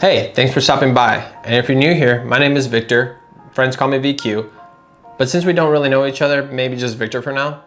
Hey, thanks for stopping by. And if you're new here, my name is Victor. Friends call me VQ. But since we don't really know each other, maybe just Victor for now.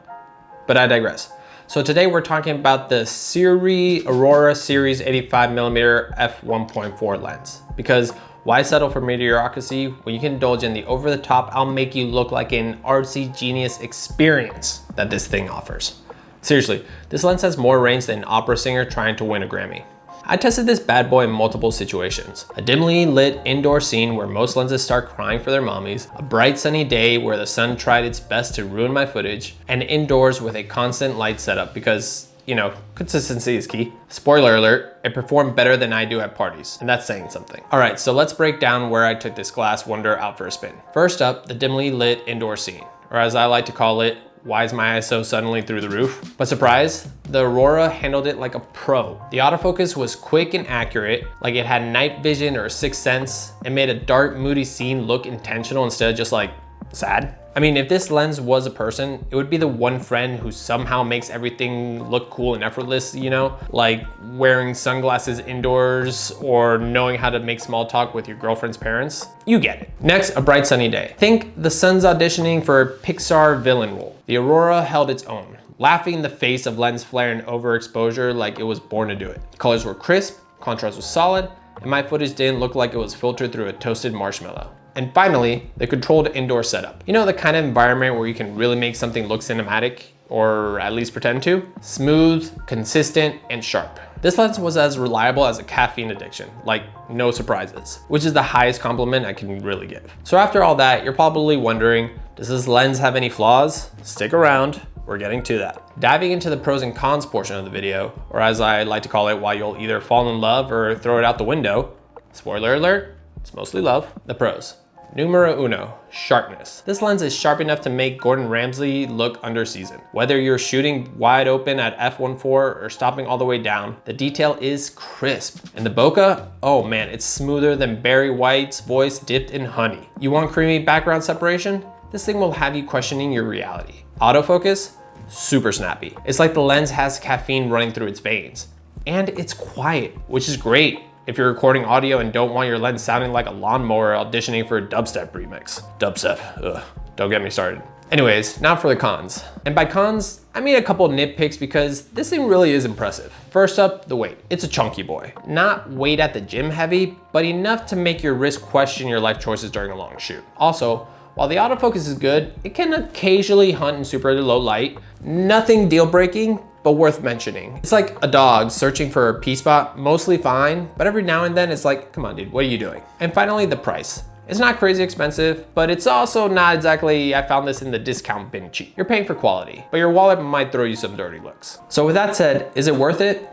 But I digress. So today we're talking about the SIRUI AURORA Series 85mm f1.4 lens. Because why settle for mediocrity when you can indulge in the over-the-top, I'll make you look like an artsy genius experience that this thing offers. Seriously, this lens has more range than an opera singer trying to win a Grammy. I tested this bad boy in multiple situations. A dimly lit indoor scene where most lenses start crying for their mommies, a bright sunny day where the sun tried its best to ruin my footage, and indoors with a constant light setup because, you know, consistency is key. Spoiler alert, it performed better than I do at parties, and that's saying something. All right, so let's break down where I took this glass wonder out for a spin. First up, the dimly lit indoor scene, or as I like to call it, why is my ISO suddenly through the roof? But surprise, the Aurora handled it like a pro. The autofocus was quick and accurate, like it had night vision or a sixth sense, and made a dark, moody scene look intentional instead of just like sad. I mean, if this lens was a person, it would be the one friend who somehow makes everything look cool and effortless, you know? Like wearing sunglasses indoors or knowing how to make small talk with your girlfriend's parents. You get it. Next, a bright sunny day. Think the sun's auditioning for a Pixar villain role. The Aurora held its own, laughing in the face of lens flare and overexposure like it was born to do it. Colors were crisp, contrast was solid, and my footage didn't look like it was filtered through a toasted marshmallow. And finally, the controlled indoor setup. You know, the kind of environment where you can really make something look cinematic, or at least pretend to? Smooth, consistent, and sharp. This lens was as reliable as a caffeine addiction, like no surprises, which is the highest compliment I can really give. So after all that, you're probably wondering, does this lens have any flaws? Stick around, we're getting to that. Diving into the pros and cons portion of the video, or as I like to call it, why you'll either fall in love or throw it out the window. Spoiler alert, it's mostly love. The pros. Numero uno, sharpness. This lens is sharp enough to make Gordon Ramsay look underseasoned. Whether you're shooting wide open at f1.4 or stopping all the way down, the detail is crisp. And the bokeh, oh man, it's smoother than Barry White's voice dipped in honey. You want creamy background separation? This thing will have you questioning your reality. Autofocus, super snappy. It's like the lens has caffeine running through its veins. And it's quiet, which is great if you're recording audio and don't want your lens sounding like a lawnmower auditioning for a dubstep remix. Dubstep, ugh, don't get me started. Anyways, now for the cons. And by cons, I mean a couple nitpicks because this thing really is impressive. First up, the weight. It's a chunky boy. Not weight at the gym heavy, but enough to make your wrist question your life choices during a long shoot. Also, while the autofocus is good, it can occasionally hunt in super low light. Nothing deal breaking, but worth mentioning. It's like a dog searching for a pee spot, mostly fine, but every now and then it's like, come on dude, what are you doing? And finally, the price. It's not crazy expensive, but it's also not exactly, I found this in the discount bin cheap. You're paying for quality, but your wallet might throw you some dirty looks. So with that said, is it worth it?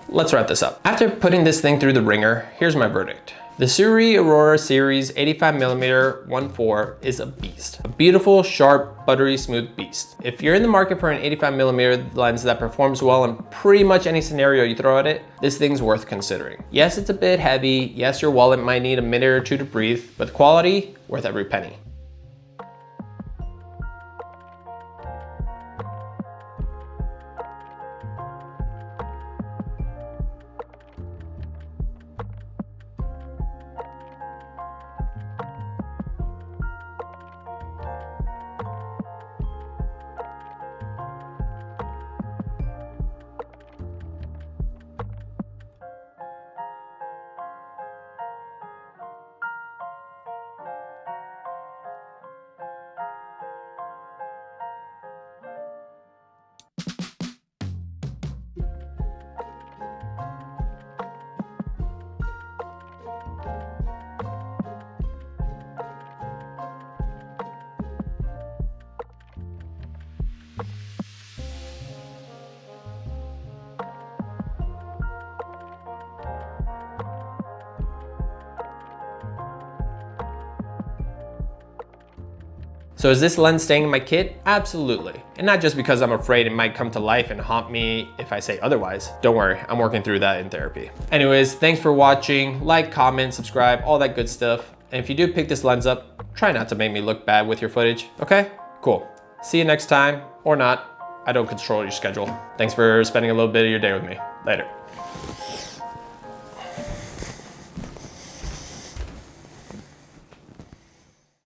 Let's wrap this up. After putting this thing through the ringer, here's my verdict. The SIRUI AURORA Series 85mm 1.4 is a beast. A beautiful, sharp, buttery smooth beast. If you're in the market for an 85mm lens that performs well in pretty much any scenario you throw at it, this thing's worth considering. Yes, it's a bit heavy. Yes, your wallet might need a minute or two to breathe, but the quality, worth every penny. So is this lens staying in my kit? Absolutely. And not just because I'm afraid it might come to life and haunt me if I say otherwise. Don't worry, I'm working through that in therapy. Anyways, thanks for watching. Like, comment, subscribe, all that good stuff. And if you do pick this lens up, try not to make me look bad with your footage, okay? Cool. See you next time, or not. I don't control your schedule. Thanks for spending a little bit of your day with me. Later.